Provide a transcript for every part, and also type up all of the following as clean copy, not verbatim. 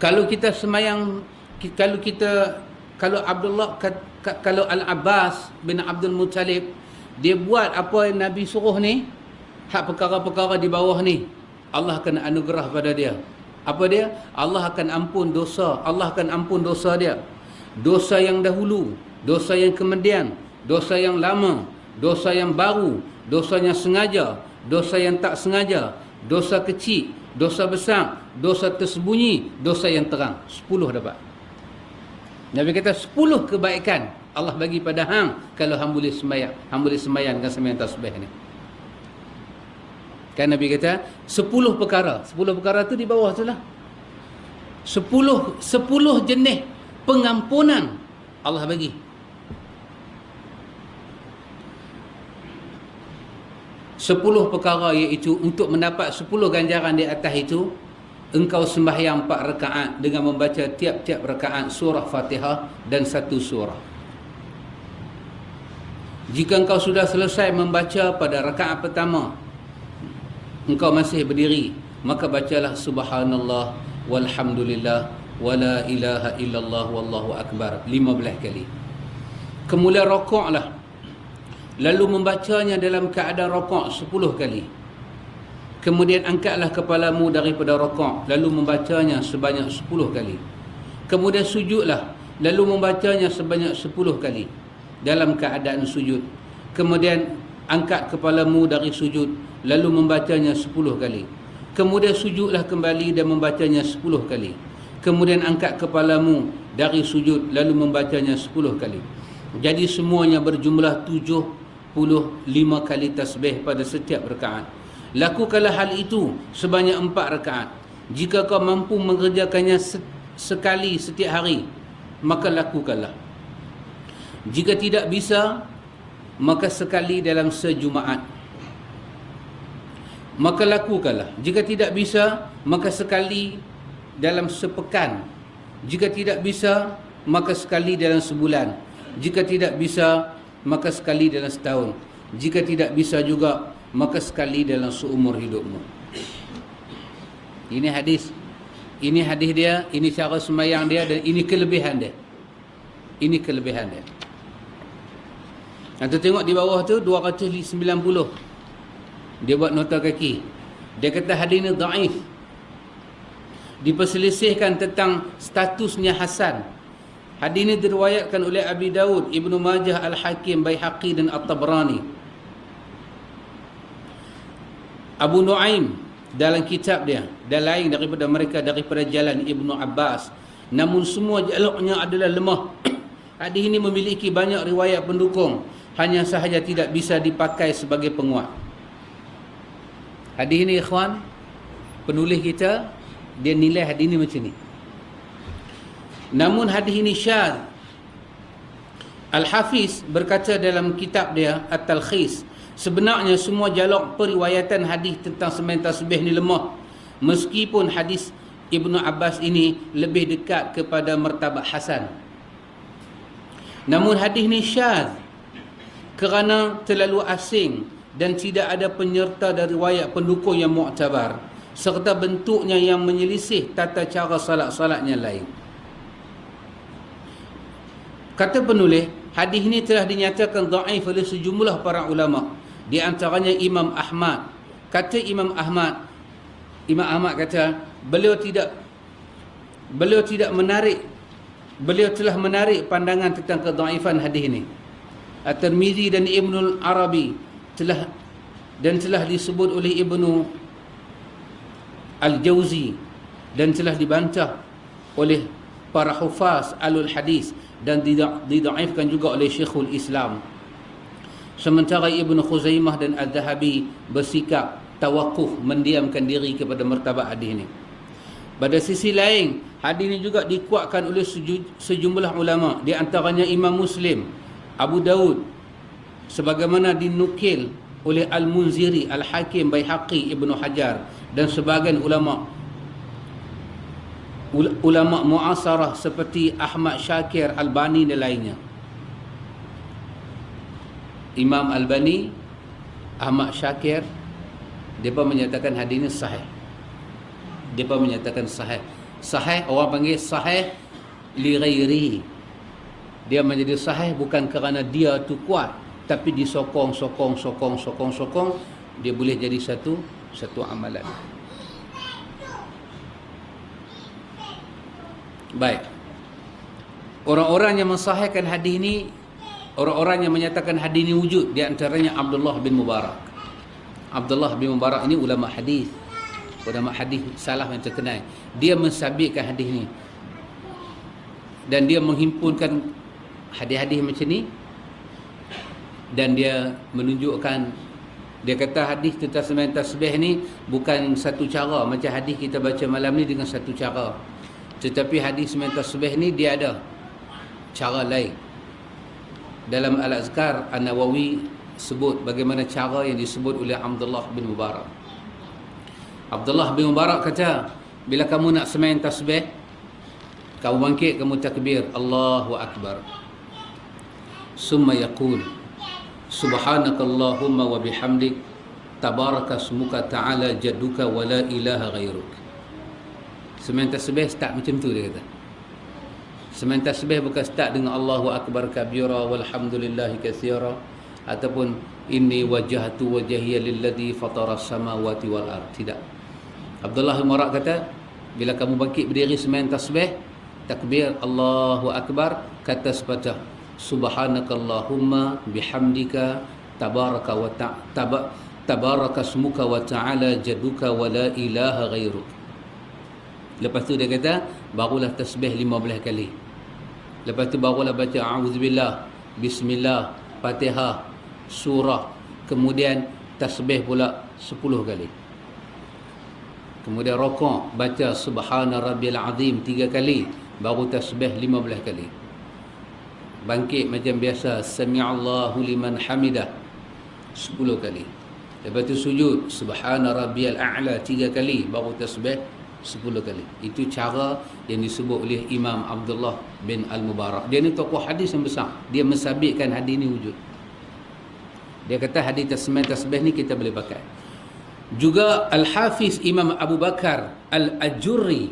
Kalau kita semayang, kalau kalau Al-Abbas bin Abdul Muttalib, dia buat apa yang Nabi suruh ni, hak perkara-perkara di bawah ni, Allah akan anugerah pada dia. Apa dia? Allah akan ampun dosa. Allah akan ampun dosa dia. Dosa yang dahulu, dosa yang kemudian, dosa yang lama, dosa yang baru, dosa yang sengaja, dosa yang tak sengaja, dosa kecil, dosa besar, dosa tersembunyi, dosa yang terang. 10 dapat. Nabi kata 10 kebaikan Allah bagi pada hang kalau hang boleh sembahyang dengan sembahyang tasbih ni. Kan Nabi kata 10 perkara. 10 perkara tu di bawah tu lah. 10 jenis pengampunan Allah bagi. Sepuluh perkara, iaitu untuk mendapat 10 ganjaran di atas itu, engkau sembahyang 4 rakaat dengan membaca tiap-tiap rakaat surah Fatihah dan 1 surah. Jika engkau sudah selesai membaca pada rakaat pertama, engkau masih berdiri, maka bacalah subhanallah walhamdulillah wala ilaha illallah wallahu akbar 15 kali. Kemudian rokoklah, lalu membacanya dalam keadaan rokok 10 kali. Kemudian angkatlah kepalamu daripada rokok, lalu membacanya sebanyak 10 kali. Kemudian sujudlah, lalu membacanya sebanyak 10 kali dalam keadaan sujud. Kemudian angkat kepalamu dari sujud, lalu membacanya 10 kali. Kemudian sujudlah kembali dan membacanya 10 kali. Kemudian angkat kepalamu dari sujud, lalu membacanya 10 kali. Jadi semuanya berjumlah 75 kali tasbih pada setiap rakaat. Lakukanlah hal itu sebanyak 4 rakaat. Jika kau mampu mengerjakannya sekali setiap hari, maka lakukanlah. Jika tidak bisa, maka sekali dalam sejumaat. Maka lakukanlah. Jika tidak bisa, maka sekali dalam sepekan. Jika tidak bisa, maka sekali dalam sebulan. Jika tidak bisa, maka sekali dalam setahun. Jika tidak bisa juga, maka sekali dalam seumur hidupmu. Ini hadis. Ini hadis dia, ini cara sembahyang dia, dan ini kelebihan dia. Ini kelebihan dia. Nanti tengok di bawah tu 290. Dia buat nota kaki. Dia kata hadis ni dhaif. Diperselisihkan tentang statusnya hasan. Hadis ini diriwayatkan oleh Abi Daud, Ibnu Majah, Al-Hakim, Baihaqi dan At-Tabrani. Abu Nuaim dalam kitab dia, dan lain daripada mereka daripada jalan Ibnu Abbas. Namun semua jalurnya adalah lemah. Hadis ini memiliki banyak riwayat pendukung, hanya sahaja tidak bisa dipakai sebagai penguat. Hadis ini ikhwan, penulis kita dia nilai hadis ini macam ni. Namun hadis ini syadz. Al-Hafiz berkata dalam kitab dia At-Talkhis, sebenarnya semua jalur periwayatan hadis tentang sembahyang tasbih ni lemah, meskipun hadis Ibnu Abbas ini lebih dekat kepada martabat hasan. Namun hadis ni syadz kerana terlalu asing dan tidak ada penyerta dari riwayat pendukung yang muktabar, serta bentuknya yang menyelisih tata cara salat-salatnya lain. Kata penulis, hadis ini telah dinyatakan dhaif oleh sejumlah para ulama, di antaranya Imam Ahmad. Kata Imam Ahmad kata beliau telah menarik pandangan tentang kedhaifan hadis ini. At-Tirmizi dan Ibnul Arabi telah disebut oleh Ibnu Al-Jauzi dan telah dibantah oleh para hufaz alul hadis dan didhaifkan juga oleh Syekhul Islam. Sementara Ibnu Khuzaimah dan Al-Dhahabi bersikap tawakuf, mendiamkan diri kepada martabat hadis ini. Pada sisi lain, hadis ini juga dikuatkan oleh sejumlah ulama, di antaranya Imam Muslim, Abu Daud, sebagaimana dinukil oleh Al-Munziri, Al-Hakim, Baihaqi, Ibnu Hajar dan sebahagian ulama muasarah seperti Ahmad Syakir, Albani dan lainnya. Imam Albani, Ahmad Syakir, mereka menyatakan hadis ini sahih. Mereka menyatakan sahih. Sahih, orang panggil sahih li ghairihi. Dia menjadi sahih bukan kerana dia tu kuat, tapi disokong, dia boleh jadi satu amalan. Baik. Orang-orang yang mensahihkan hadis ni, orang-orang yang menyatakan hadis ni wujud, di antaranya Abdullah bin Mubarak. Abdullah bin Mubarak ini ulama hadis salah yang terkenal. Dia mensabitkan hadis ni, dan dia menghimpunkan hadis-hadis macam ni, dan dia menunjukkan, dia kata hadis tentang sembahyang tasbih ni bukan satu cara macam hadis kita baca malam ni dengan satu cara, tetapi hadis sembahyang tasbih ni dia ada cara lain. Dalam Al-Azkar, An-Nawawi sebut bagaimana cara yang disebut oleh Abdullah bin Mubarak. Abdullah bin Mubarak kata, bila kamu nak sembahyang tasbih, kamu bangkit, kamu takbir Allahu Akbar, summa yaqul subhanakallahumma wa bihamdik tabaraka smuka ta'ala jadduka wa la ilaha ghairuk. Sembahyang tasbih start macam tu, dia kata. Sembahyang tasbih bukan start dengan Allahu Akbar kabira walhamdulillahi katsira ataupun inni wajjahtu wajhiya lilladzi fatara samawati wal ard. Tidak. Abdullah bin Mubarak kata, bila kamu bangkit berdiri sembahyang tasbih, takbir Allahu Akbar, kata sepatah subhanakallahumma bihamdika tabaraka wa tabaraka smuka wa ta'ala jadduka wa la ilaha ghairuk. Lepas tu dia kata, barulah tasbih 15 kali. Lepas tu barulah baca a'udzubillah, bismillah, Fatihah, surah, kemudian tasbih pula 10 kali. Kemudian rokok, baca subhana rabbil azim 3 kali, baru tasbih 15 kali. Bangkit macam biasa, sami'allahu liman hamidah 10 kali. Lepas tu sujud, subhana rabbiyal a'la 3 kali, baru tasbih 10 kali. Itu cara yang disebut oleh Imam Abdullah bin Al-Mubarak. Dia ni tokoh hadis yang besar. Dia mensabitkan hadis ni wujud. Dia kata hadis sembahyang tasbih ni kita boleh pakai. Juga Al-Hafiz Imam Abu Bakar Al-Ajurri,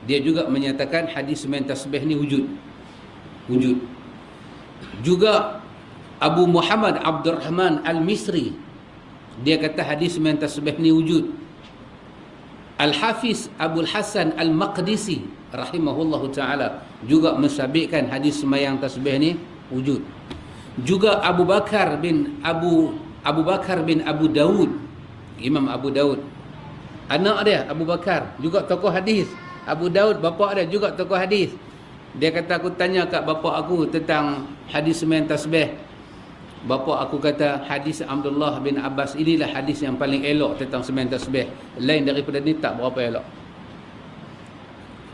dia juga menyatakan hadis sembahyang tasbih ni wujud. Juga Abu Muhammad Abdurrahman Al-Misri, dia kata hadis sembahyang tasbih ni wujud. Al-Hafiz Abul Hasan Al-Maqdisi rahimahullahu ta'ala juga mensabitkan hadis sembahyang tasbih ni wujud. Juga Abu Bakar bin Abu Daud, Imam Abu Daud, anak dia Abu Bakar juga tokoh hadis. Abu Daud bapa dia juga tokoh hadis. Dia kata, aku tanya kat bapa aku tentang hadis sembahyang tasbih. Bapa aku kata hadis Abdullah bin Abbas inilah hadis yang paling elok tentang sembahyang tasbih. Lain daripada ni tak berapa elok.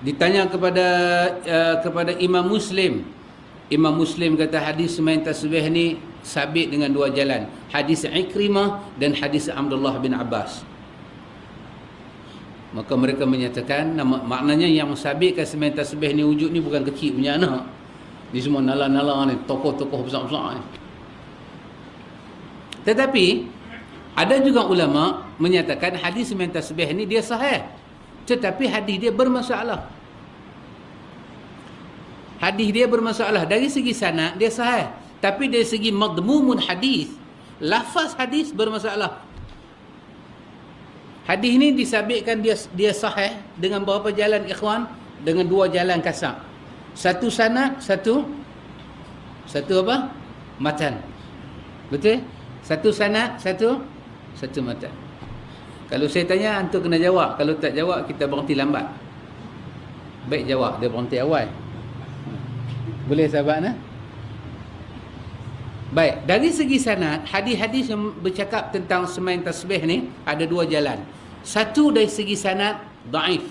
Ditanya kepada Imam Muslim. Imam Muslim kata hadis sembahyang tasbih ni sabit dengan 2 jalan. Hadis Ikrimah dan hadis Abdullah bin Abbas. Maka mereka menyatakan, maknanya yang mensabitkan sembahyang tasbih ni wujud ni bukan kecil punya anak. Ni semua nala-nala ni, tokoh-tokoh besar-besar ni. Tetapi ada juga ulama menyatakan hadis sembahyang tasbih ni dia sahih, tetapi hadis dia bermasalah. Hadis dia bermasalah. Dari segi sanad dia sahih, tapi dari segi madmumun hadis, lafaz hadis bermasalah. Hadis ni disabitkan dia sahih dengan berapa jalan ikhwan? Dengan 2 jalan kasar. Satu sanad, satu apa? Matan. Betul? Satu sanad, satu matan. Kalau saya tanya, antum kena jawab. Kalau tak jawab, kita berhenti lambat. Baik jawab, dia berhenti awal. Boleh sahabat nah? Baik, dari segi sanad, hadis-hadis yang bercakap tentang sembahyang tasbih ni ada 2 jalan. Satu dari segi sanad dhaif.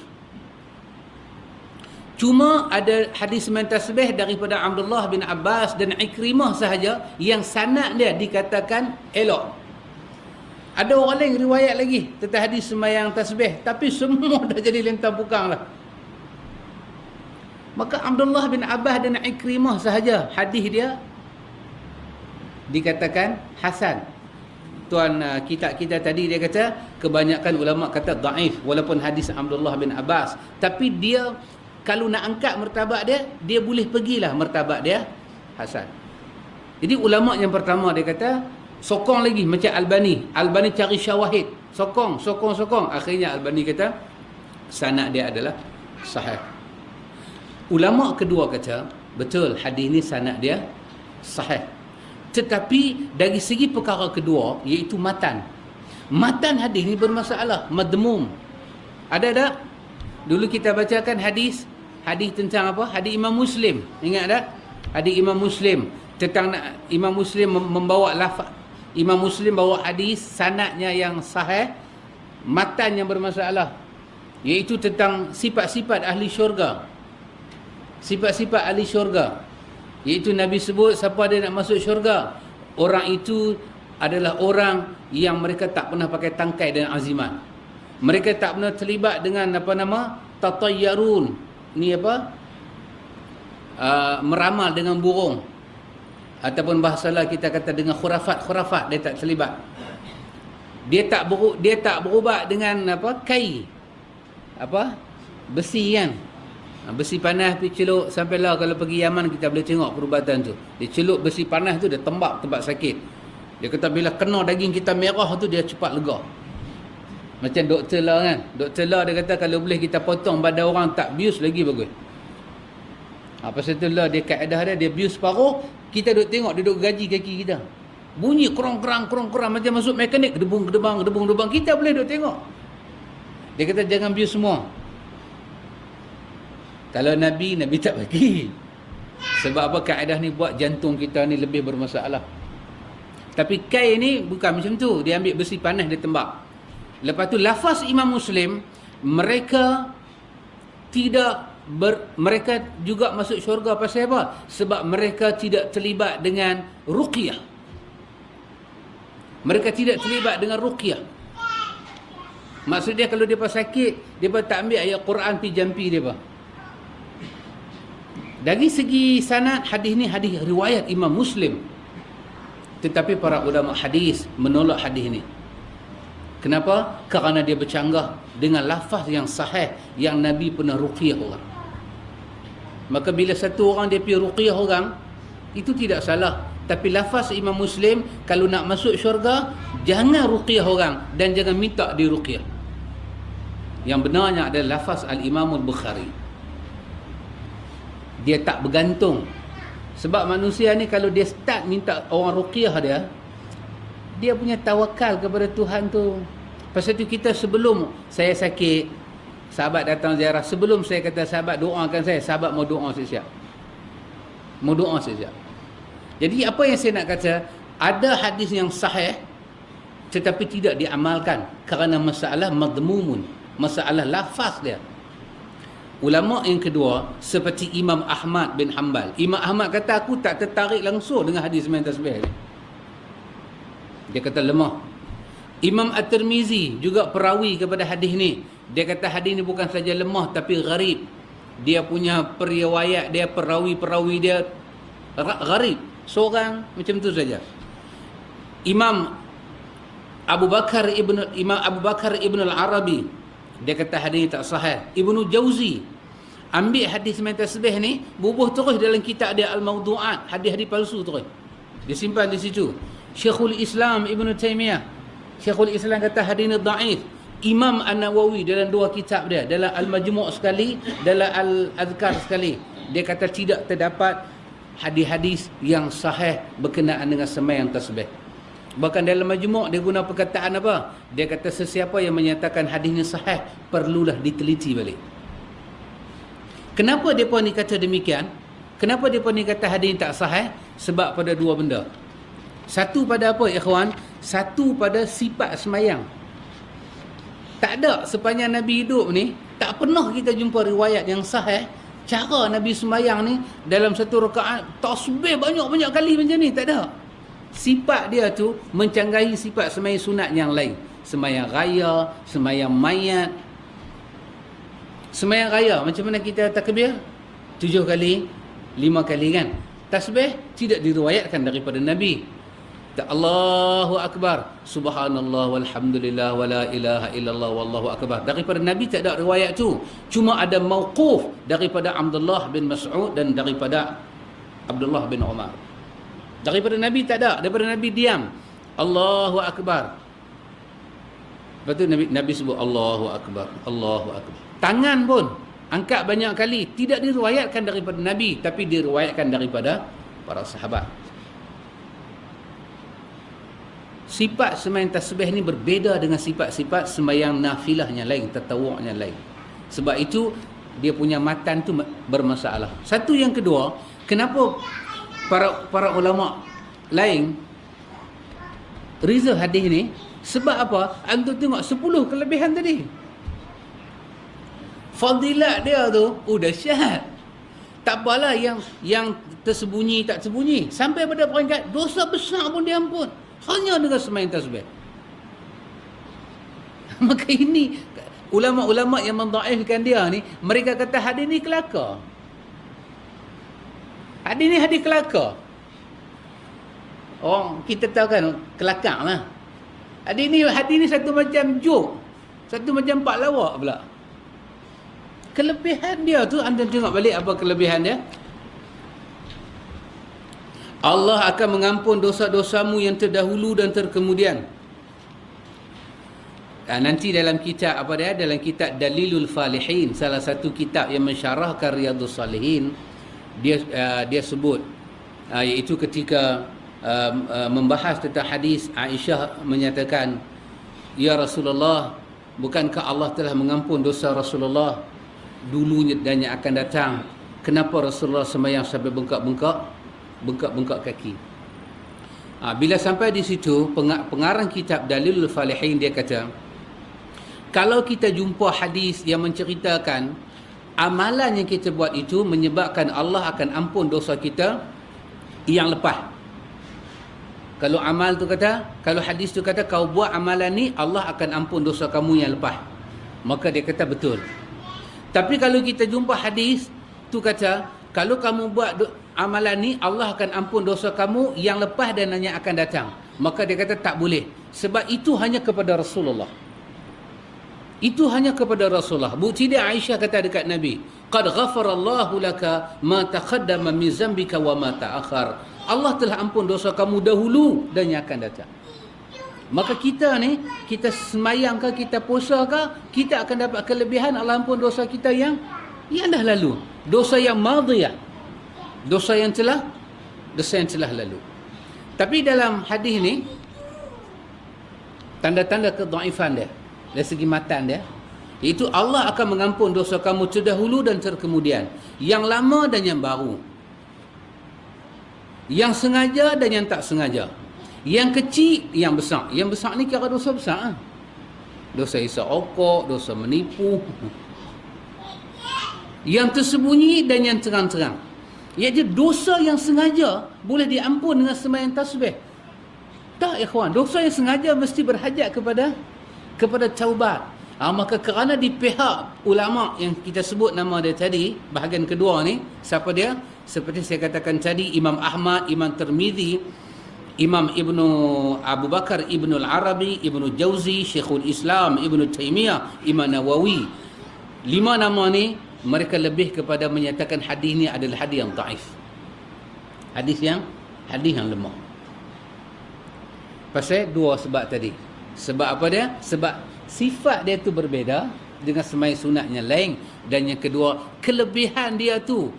Cuma ada hadis sembahyang tasbih daripada Abdullah bin Abbas dan Ikrimah sahaja yang sanad dia dikatakan elok. Ada orang lain riwayat lagi tentang hadis sembahyang tasbih, tapi semua dah jadi lentang pukang lah. Maka Abdullah bin Abbas dan Ikrimah sahaja hadis dia dikatakan hasan. kitab kita tadi, dia kata kebanyakan ulama kata dhaif walaupun hadis Abdullah bin Abbas, tapi dia kalau nak angkat martabat dia, dia boleh pergilah martabat dia hasan. Jadi ulama yang pertama dia kata sokong lagi, macam Albani cari syawahid, sokong, akhirnya Albani kata sanad dia adalah sahih. Ulama kedua kata betul hadis ni sanad dia sahih, tetapi dari segi perkara kedua iaitu matan hadis ni bermasalah, madmum. Ada tak? Dulu kita bacakan hadis tentang apa? Hadis Imam Muslim, ingat tak? Hadis Imam Muslim tentang Imam Muslim membawa lafaz, Imam Muslim bawa hadis sanadnya yang sahih, matan yang bermasalah, iaitu tentang sifat-sifat ahli syurga. Sifat-sifat ahli syurga, iaitu Nabi sebut siapa dia nak masuk syurga, orang itu adalah orang yang mereka tak pernah pakai tangkai dan azimat. Mereka tak pernah terlibat dengan tatayyarun, ni meramal dengan burung, ataupun bahasa lah kita kata dengan khurafat, dia tak terlibat. Dia tak berubat dengan kai, besi kan. Besi panas pergi celup, sampailah kalau pergi Yaman kita boleh tengok perubatan tu. Dia celup besi panas tu, dia tembak tempat sakit. Dia kata bila kena daging kita merah tu, dia cepat lega. Macam doktor lah kan. Doktor lah dia kata kalau boleh kita potong badan orang tak bius lagi bagus. Pasal tu lah dia kaedah dia bius separuh, kita duk tengok, dia duk gaji kaki kita. Bunyi kerong-kerang macam masuk mekanik, gedebung, kita boleh duk tengok. Dia kata jangan bius semua. Kalau Nabi tak bagi. Sebab apa? Kaedah ni buat jantung kita ni lebih bermasalah. Tapi kai ni bukan macam tu. Dia ambil besi panas, dia tembak. Lepas tu lafaz Imam Muslim, mereka mereka juga masuk syurga. Pasal apa? Sebab mereka tidak terlibat dengan ruqyah. Mereka tidak terlibat dengan ruqyah. Maksudnya kalau dia sakit, dia tak ambil ayat Quran pi jampi dia. Dari segi sanad, hadis ni hadis riwayat Imam Muslim. Tetapi para ulama hadis menolak hadis ni. Kenapa? Kerana dia bercanggah dengan lafaz yang sahih yang Nabi pernah ruqyah orang. Maka bila satu orang dia pergi ruqyah orang, itu tidak salah. Tapi lafaz Imam Muslim, kalau nak masuk syurga, jangan ruqyah orang dan jangan minta di ruqyah. Yang benarnya adalah lafaz Al-Imam Al-Bukhari. Dia tak bergantung. Sebab manusia ni kalau dia start minta orang ruqyah dia punya tawakal kepada Tuhan tu. Pasal tu kita sebelum saya sakit, sahabat datang ziarah, sebelum saya kata sahabat doakan saya, sahabat mau doa siap-siap. Jadi apa yang saya nak kata, ada hadis yang sahih tetapi tidak diamalkan kerana masalah madmumun, masalah lafaz dia. Ulama yang kedua seperti Imam Ahmad bin Hanbal. Imam Ahmad kata aku tak tertarik langsung dengan hadis main tasbih ni. Dia kata lemah. Imam At-Tirmizi juga perawi kepada hadis ni. Dia kata hadis ni bukan saja lemah tapi gharib. Dia punya periwayat dia, perawi-perawi dia gharib. Seorang macam tu saja. Imam Abu Bakar Ibn Al-Arabi, dia kata hadis ni tak sahih. Ibnu Jauzi ambil hadis main tasbih ni, bubuh terus dalam kitab dia Al-Mawdu'at, hadis-hadis palsu terus. Dia simpan di situ. Syekhul Islam Ibn Taymiyah, Syekhul Islam kata hadis ni dhaif. Imam An-Nawawi dalam dua kitab dia, dalam Al-Majmu' sekali, dalam Al-Adhkar sekali, dia kata tidak terdapat hadis-hadis yang sahih berkenaan dengan sembahyang tasbih. Bahkan dalam Majmu' dia guna perkataan apa? Dia kata sesiapa yang menyatakan hadis ni sahih perlulah diteliti balik. Kenapa depa ni kata demikian? Kenapa depa ni kata hadis ni tak sahih? Sebab pada dua benda. Satu pada apa ikhwan? Satu pada sifat semayang. Tak ada sepanjang Nabi hidup ni, tak pernah kita jumpa riwayat yang sahih cara Nabi semayang ni dalam satu rakaat tasbih banyak-banyak kali macam ni, tak ada. Sifat dia tu mencanggahi sifat semayang sunat yang lain. Semayang raya, semayang mayat. Semayang raya, macam mana kita takbir? 7 kali, 5 kali kan? Tasbih tidak diriwayatkan daripada Nabi. Allahu Akbar, subhanallah walhamdulillah wala ilaha illallah wallahu akbar. Daripada Nabi tak ada riwayat tu. Cuma ada mauquf daripada Abdullah bin Mas'ud dan daripada Abdullah bin Umar. Daripada Nabi tak ada. Daripada Nabi diam, Allahu Akbar. Lepas tu Nabi sebut Allahu Akbar, Allahu Akbar. Tangan pun angkat banyak kali. Tidak diriwayatkan daripada Nabi, tapi diriwayatkan daripada para sahabat. Sifat sembahyang tasbih ni berbeza dengan sifat-sifat sembahyang nafilahnya lain, tatawu'nya lain. Sebab itu dia punya matan tu bermasalah. Satu, yang kedua, kenapa para ulama lain reza hadis ni? Sebab apa? Antum tengok 10 kelebihan tadi. Fadilat dia tu dahsyat. Tak apalah yang tersembunyi tak tersembunyi, sampai pada peringkat dosa besar pun diampun hanya dengan sembahyang tasbih. Maka ini ulama-ulama yang mendhaifkan dia ni, mereka kata hadis ni kelakar. Hadis ni hadis kelakar. Kita tahu kan kelakar lah. Hadis ni satu macam joke, satu macam pak lawak pula. Kelebihan dia tu, anda tengok balik apa kelebihan dia. Allah akan mengampun dosa-dosamu yang terdahulu dan terkemudian. Nanti dalam kitab apa dia? Dalam kitab Dalilul Falihin, salah satu kitab yang mensyarahkan Riyadhus Salihin, dia sebut iaitu ketika membahas tentang hadis Aisyah menyatakan, ya Rasulullah, bukankah Allah telah mengampun dosa Rasulullah dulunya dan yang akan datang? Kenapa Rasulullah sembahyang sampai bengkak-bengkak kaki? Bila sampai di situ, pengarang kitab Dalilul Falihin dia kata, kalau kita jumpa hadis yang menceritakan amalan yang kita buat itu menyebabkan Allah akan ampun dosa kita yang lepas. Kalau amal tu kata, kalau hadis tu kata kau buat amalan ni Allah akan ampun dosa kamu yang lepas, maka dia kata betul. Tapi kalau kita jumpa hadis tu kata kalau kamu buat amalan ni Allah akan ampun dosa kamu yang lepas dan yang akan datang, maka dia kata tak boleh. Sebab itu hanya kepada Rasulullah. Itu hanya kepada Rasulullah. Bukti dia Aisyah kata dekat Nabi, qad ghafarallahu laka ma taqaddama min zambika wa ma ta'akhir. Allah telah ampun dosa kamu dahulu dan yang akan datang. Maka kita ni, kita semayang ke, kita puasa ke, kita akan dapat kelebihan Allah ampun dosa kita yang dah lalu. Dosa yang madhiyah, dosa yang telah lalu. Tapi dalam hadis ni, tanda-tanda kedhaifan dia dari segi matan dia, iaitu Allah akan mengampun dosa kamu terdahulu dan terkemudian, yang lama dan yang baru, yang sengaja dan yang tak sengaja, yang kecil, yang besar. Yang besar ni kira dosa besar. Dosa isap rokok, dosa menipu, yang tersembunyi dan yang terang-terang. Iaitu dosa yang sengaja boleh diampun dengan sembahyang tasbih. Tak, ikhwan, dosa yang sengaja mesti berhajat kepada taubat. Maka kerana di pihak ulama yang kita sebut nama dia tadi, bahagian kedua ni, siapa dia? Seperti saya katakan tadi, Imam Ahmad, Imam Tirmizi, Imam Ibnu Abu Bakar, Ibnu Al-Arabi, Ibnu Jauzi, Syekhul Islam, Ibnu Taimiyah, Imam Nawawi. 5 nama ni mereka lebih kepada menyatakan hadis ni adalah hadis yang dhaif. Hadis yang lemah. Pasal 2 sebab tadi. Sebab apa dia? Sebab sifat dia tu berbeza dengan sembahyang sunatnya lain, dan yang kedua, kelebihan dia tu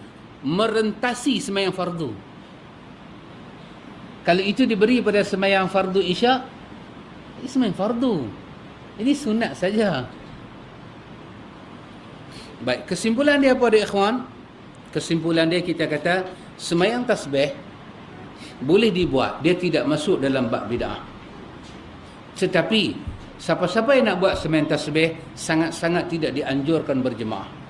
merentasi sembahyang fardu. Kalau itu diberi pada sembahyang fardu isyak, ini sembahyang fardu, ini sunat saja. Baik, kesimpulan dia apa dia, ikhwan? Kesimpulan dia, kita kata sembahyang tasbih boleh dibuat, dia tidak masuk dalam bab bid'ah. Tetapi siapa-siapa yang nak buat sembahyang tasbih sangat-sangat tidak dianjurkan berjemaah.